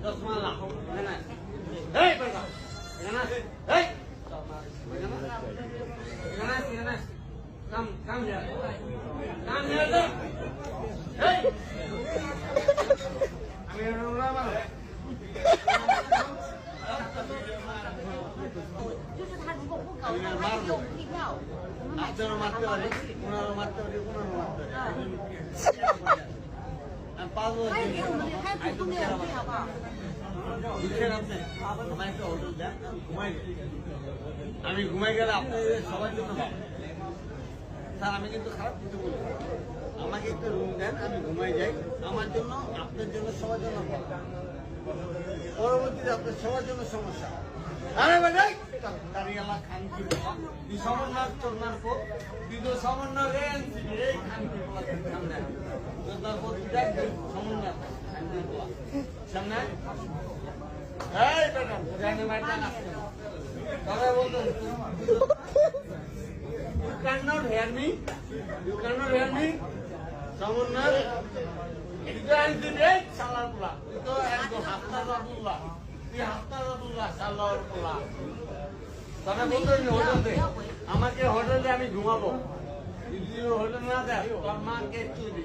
চশমা লা এখানে এই বেটা এখানে এই এখানে কাম here এই আমি রুমরা মারো 就是他如果不搞的话，他就有配票。我们买车 আপনারও 他 মারতে 帮 পারি 我去。 ওনারও মারতে পারি ওনারও মারতে পারি আমি পাবো 他也给我们的，他也主动给我们配，好不好？ বুঝছেন আপনি আমার একটা হোটেল দেন ঘুমাই আমি ঘুমাই গেলে আপনাদের সবার জন্য পাবো স্যার আমি কিন্তু খারাপ কিছু বলি না। আমাকে একটা রুম দেন আমি ঘুমাই যাই আমার জন্য আপনার জন্য সবার জন্য পাবো পরবর্তীতে আপনার সবার জন্য সমস্যা আরে ভাই দাঁড়িয়ালা খান কি দি সমন্বয় চলনার পর দিদ সমন্বয় রেন এই খান কি বলা সামনে চলনার পর দেখ সমন্বয় খান কি বলা সামনে এই বেটা জানে মাইটা না তবে বলুন you cannot hear me সমন্বয় এটা আনতে রে সালার পোলা তুই তো একদম হাফতার রাবুল্লাহ তুই হাফতার রাবুল্লাহ সালার পোলা তবে বলতো হোটেলে আমাকে হোটেলে আমি ঘুমাবো যদি হোটেল না দেয় তোর মাকে চুরি